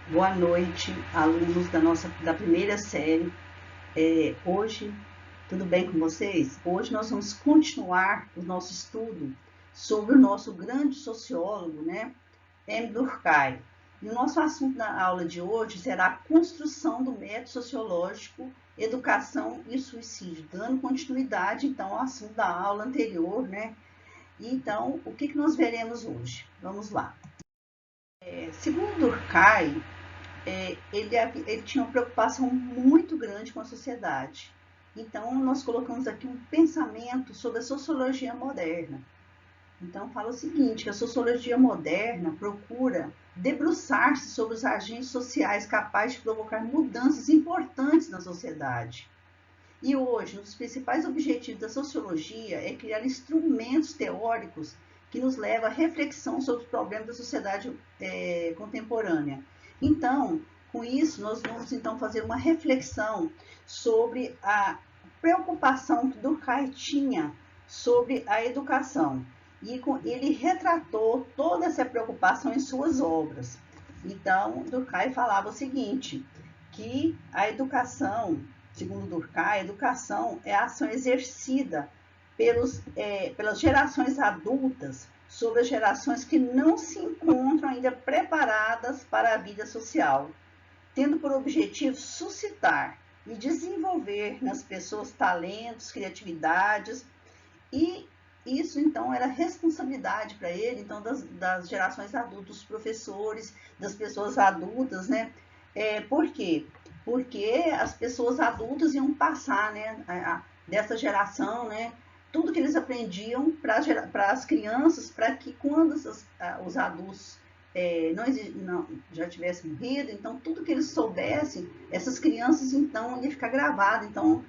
Boa noite, alunos da primeira série. Hoje, tudo bem com vocês? Hoje nós vamos continuar o nosso estudo sobre o nosso grande sociólogo, né, M. Durkheim. E o nosso assunto na aula de hoje será a construção do método sociológico, educação e suicídio, dando continuidade, então, ao assunto da aula anterior, né? Então, o que nós veremos hoje? Vamos lá. Segundo Durkheim, ele tinha uma preocupação muito grande com a sociedade. Então, nós colocamos aqui um pensamento sobre a sociologia moderna. Então, fala o seguinte, que a sociologia moderna procura debruçar-se sobre os agentes sociais capazes de provocar mudanças importantes na sociedade. E hoje, um dos principais objetivos da sociologia é criar instrumentos teóricos que nos levam à reflexão sobre os problemas da sociedade contemporânea. Então, com isso, nós vamos então fazer uma reflexão sobre a preocupação que Durkheim tinha sobre a educação. E ele retratou toda essa preocupação em suas obras. Então, Durkheim falava o seguinte, que a educação, segundo Durkheim, a educação é a ação exercida pelas gerações adultas sobre as gerações que não se encontram ainda preparadas para a vida social, tendo por objetivo suscitar e desenvolver nas pessoas talentos, criatividades, e isso então era responsabilidade para ele, então das gerações adultas, dos professores, das pessoas adultas, né? Por quê? Porque as pessoas adultas iam passar, né, dessa geração, né, tudo que eles aprendiam para as crianças, para que quando os adultos já tivessem morrido, então tudo que eles soubessem, essas crianças então ia ficar gravado, então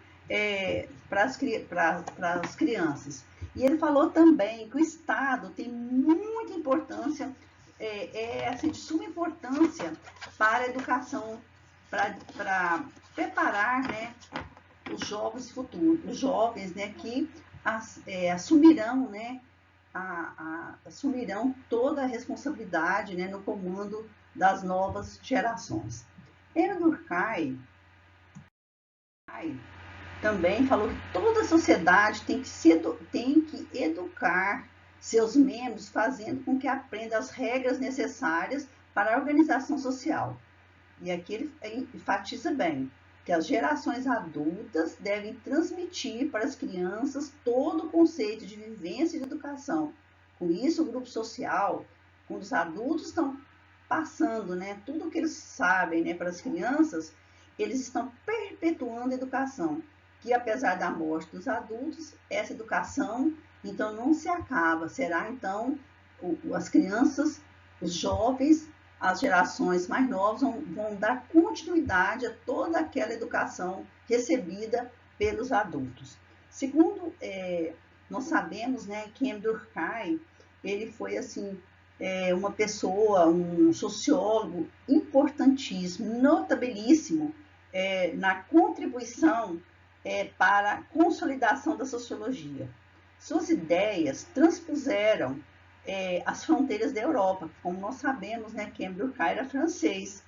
para as crianças. E ele falou também que o Estado tem muita importância, assim, de suma importância para a educação, para preparar, né, os jovens futuros, os jovens, né, que assumirão, né, assumirão toda a responsabilidade, né, no comando das novas gerações. Emile Durkheim também falou que toda a sociedade tem que educar seus membros, fazendo com que aprendam as regras necessárias para a organização social. E aqui ele enfatiza bem que as gerações adultas devem transmitir para as crianças todo o conceito de vivência e de educação. Com isso, o grupo social, quando os adultos estão passando, né, tudo o que eles sabem, né, para as crianças, eles estão perpetuando a educação, que apesar da morte dos adultos, essa educação, então, não se acaba, será, então, as crianças, os jovens, as gerações mais novas vão dar continuidade a toda aquela educação recebida pelos adultos. Segundo, nós sabemos, né, que Emile Durkheim, ele foi, assim, uma pessoa, um sociólogo importantíssimo, notabilíssimo, na contribuição para a consolidação da sociologia. Suas ideias transpuseram as fronteiras da Europa, como nós sabemos, né, que Emile Durkheim era francês.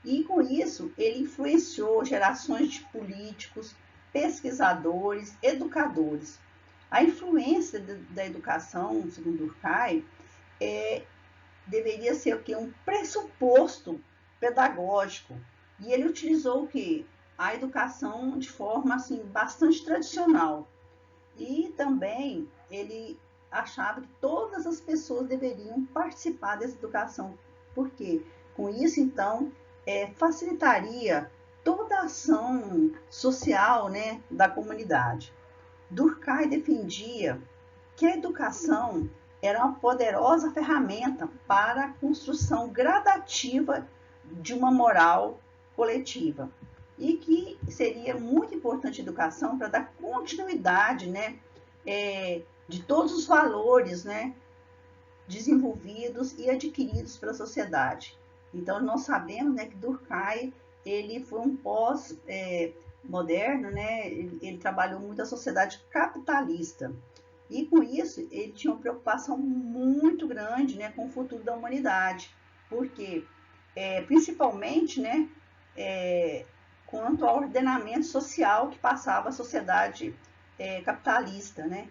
E com isso ele influenciou gerações de políticos, pesquisadores, educadores. A influência da educação, segundo Durkheim, deveria ser o quê? Um pressuposto pedagógico. E ele utilizou o quê? A educação de forma assim bastante tradicional. E também ele achava que todas as pessoas deveriam participar dessa educação, porque com isso, então, facilitaria toda a ação social, né, da comunidade. Durkheim defendia que a educação era uma poderosa ferramenta para a construção gradativa de uma moral coletiva e que seria muito importante a educação para dar continuidade, né, de todos os valores, né, desenvolvidos e adquiridos pela sociedade. Então, nós sabemos, né, que Durkheim ele foi um pós-moderno, né, ele trabalhou muito a sociedade capitalista. E com isso, ele tinha uma preocupação muito grande, né, com o futuro da humanidade. Por quê? principalmente, né, quanto ao ordenamento social que passava a sociedade capitalista, né?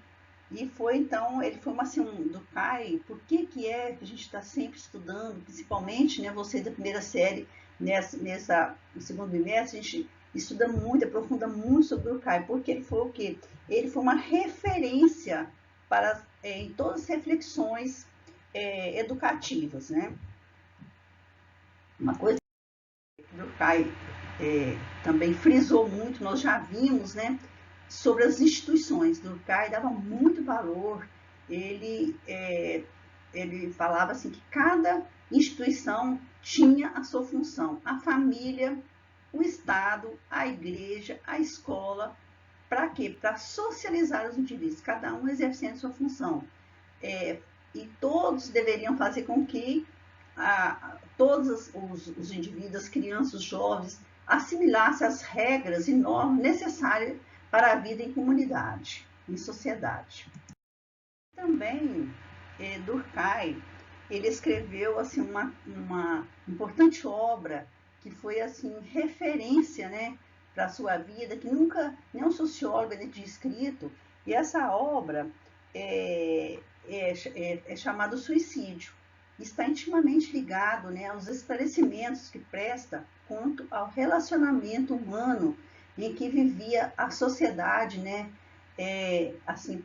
E foi então, ele foi Durkheim, por que que a gente está sempre estudando, principalmente, né, você da primeira série, no segundo bimestre, a gente estuda muito, aprofunda muito sobre Durkheim, porque ele foi o quê? Ele foi uma referência em todas as reflexões educativas, né? Uma coisa que Durkheim também frisou muito, nós já vimos, né, sobre as instituições. Durkheim dava muito valor, ele falava assim que cada instituição tinha a sua função, a família, o Estado, a igreja, a escola, para quê? Para socializar os indivíduos, cada um exercendo sua função. E todos deveriam fazer com que todos os indivíduos, as crianças, os jovens, assimilassem as regras e normas necessárias para a vida em comunidade, em sociedade. Também, Durkheim, ele escreveu assim, uma importante obra que foi assim, referência, né, para a sua vida, que nunca nenhum sociólogo tinha escrito, e essa obra é chamada Suicídio. Está intimamente ligado, né, aos esclarecimentos que presta quanto ao relacionamento humano em que vivia a sociedade, né, assim,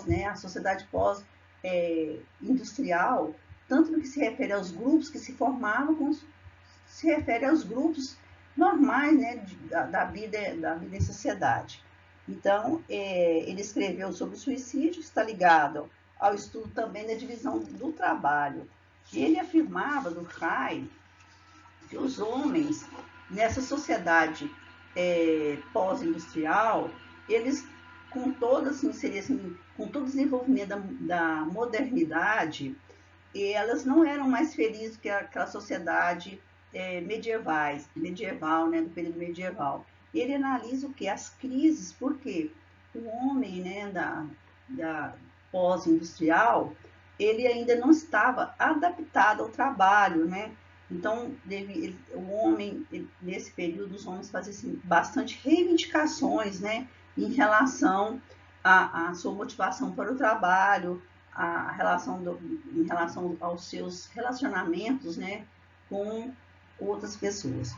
né, a sociedade pós-industrial, tanto no que se refere aos grupos que se formavam, como se refere aos grupos normais, né, da vida em sociedade. Então, ele escreveu sobre o suicídio, que está ligado ao estudo também da divisão do trabalho. E ele afirmava, Durkheim, que os homens, nessa sociedade pós-industrial, eles, com todo, assim, seria assim, com todo o desenvolvimento da modernidade, elas não eram mais felizes que aquela sociedade medieval, né, do período medieval. Ele analisa o que? As crises, porque o homem, né, da pós-industrial, ele ainda não estava adaptado ao trabalho, né? Então, o homem, nesse período, os homens faziam assim, bastante reivindicações, né, em relação à sua motivação para o trabalho, em relação aos seus relacionamentos, né, com outras pessoas.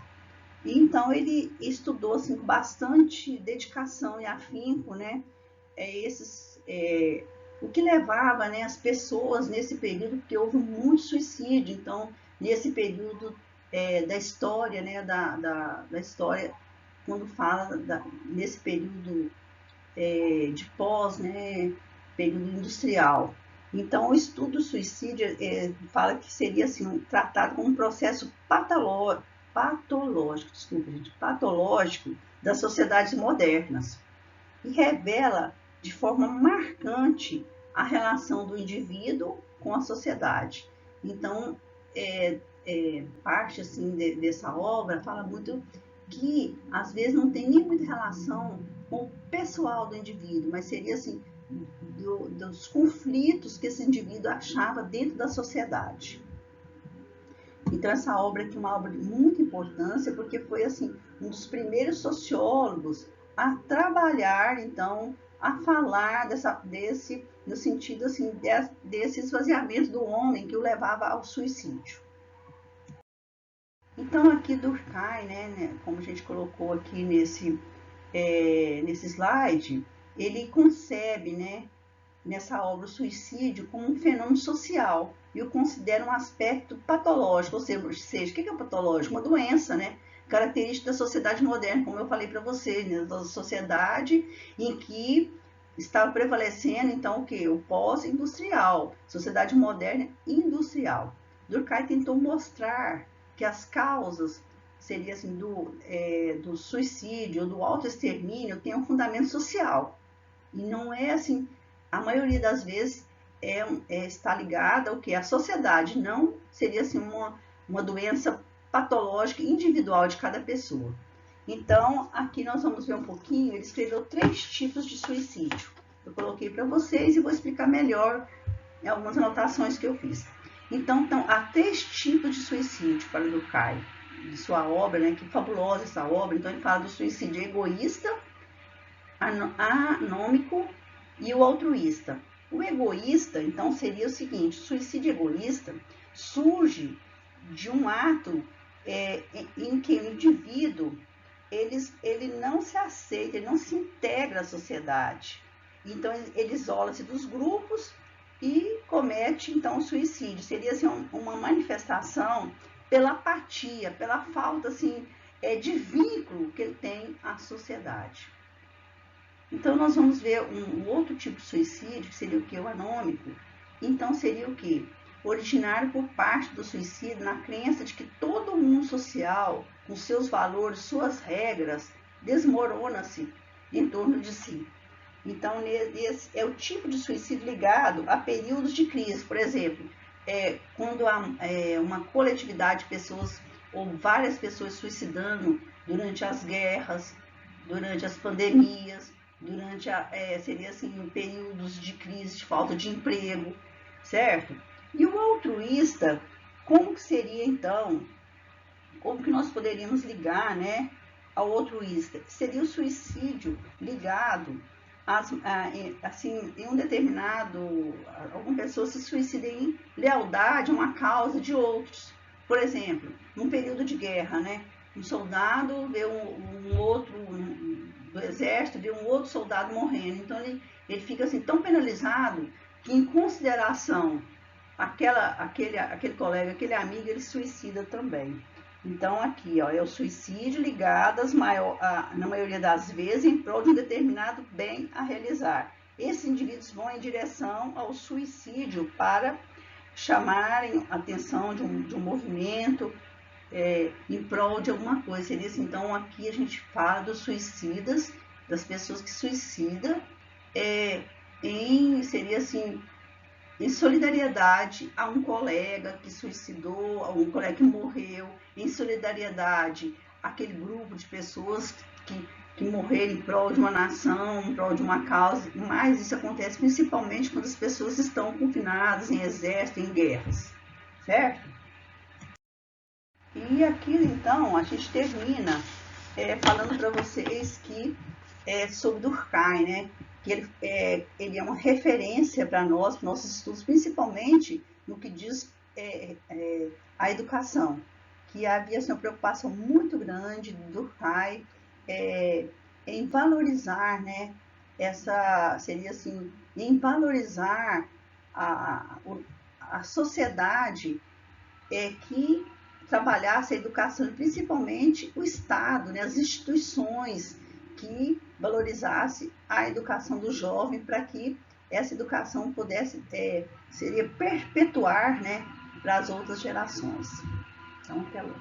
E, então, ele estudou assim, com bastante dedicação e afinco, né, o que levava, né, as pessoas nesse período, porque houve muito suicídio, então, nesse período da história, né, da história, quando fala nesse período de pós, né, período industrial. Então, o estudo do suicídio fala que seria assim, tratado como um processo patológico das sociedades modernas e revela de forma marcante a relação do indivíduo com a sociedade. Então, parte assim, dessa obra fala muito que às vezes não tem nem muita relação com o pessoal do indivíduo, mas seria assim, dos conflitos que esse indivíduo achava dentro da sociedade. Então, essa obra aqui é uma obra de muita importância, porque foi assim, um dos primeiros sociólogos a trabalhar, então, a falar no sentido assim, desse esvaziamento do homem que o levava ao suicídio. Então, aqui Durkheim, né, como a gente colocou aqui nesse slide, ele concebe, né, nessa obra o suicídio como um fenômeno social e o considera um aspecto patológico, ou seja, o que é patológico? Uma doença, né? Característica da sociedade moderna, como eu falei para vocês, né? Da sociedade em que estava prevalecendo, então, o que? O pós-industrial, sociedade moderna industrial. Durkheim tentou mostrar que as causas seria assim, do suicídio, do autoextermínio, tem um fundamento social. E não é assim, a maioria das vezes está ligada ao que? A sociedade, não seria assim uma doença patológica individual de cada pessoa. Então, aqui nós vamos ver um pouquinho, ele escreveu 3 tipos de suicídio. Eu coloquei para vocês e vou explicar melhor em algumas anotações que eu fiz. Então, há 3 tipos de suicídio para Durkheim, de sua obra, né? Que fabulosa essa obra. Então, ele fala do suicídio egoísta, anômico e o altruísta. O egoísta, então, seria o seguinte: o suicídio egoísta surge de um ato em que o indivíduo ele não se aceita, ele não se integra à sociedade. Então, ele isola-se dos grupos e comete, então, o suicídio. Seria assim, uma manifestação pela apatia, pela falta assim, de vínculo que ele tem à sociedade. Então, nós vamos ver um outro tipo de suicídio, que seria o que? O anômico. Então, seria o que? Originário por parte do suicídio na crença de que todo o mundo social, com seus valores, suas regras, desmorona-se em torno de si. Então, esse é o tipo de suicídio ligado a períodos de crise. Por exemplo, quando há uma coletividade de pessoas ou várias pessoas suicidando durante as guerras, durante as pandemias, durante seria assim, períodos de crise, de falta de emprego, certo? E o altruísta, como que seria então, como que nós poderíamos ligar, né, ao altruísta? Seria o suicídio ligado assim, em um determinado, alguma pessoa se suicida em lealdade a uma causa de outros. Por exemplo, num período de guerra, né? Um soldado vê um outro do exército, vê um outro soldado morrendo. Então ele fica assim tão penalizado que, em consideração aquele colega, aquele amigo, ele suicida também. Então, aqui, ó, é o suicídio ligado, na maioria das vezes, em prol de um determinado bem a realizar. Esses indivíduos vão em direção ao suicídio para chamarem a atenção de um movimento em prol de alguma coisa. Seria assim, então, aqui a gente fala dos suicidas, das pessoas que suicidam, seria assim, em solidariedade a um colega que suicidou, a um colega que morreu, em solidariedade àquele grupo de pessoas que morreram em prol de uma nação, em prol de uma causa, mas isso acontece principalmente quando as pessoas estão confinadas em exército, em guerras, certo? E aqui, então, a gente termina falando para vocês que sobre Durkheim, né? Que ele é uma referência para nós, para nossos estudos, principalmente no que diz a educação, que havia assim, uma preocupação muito grande do Durkheim em valorizar, né? Seria assim, em valorizar a sociedade que trabalhasse a educação, principalmente o Estado, né, as instituições que valorizasse a educação do jovem para que essa educação pudesse, seria perpetuar, né, para as outras gerações. Então, até logo.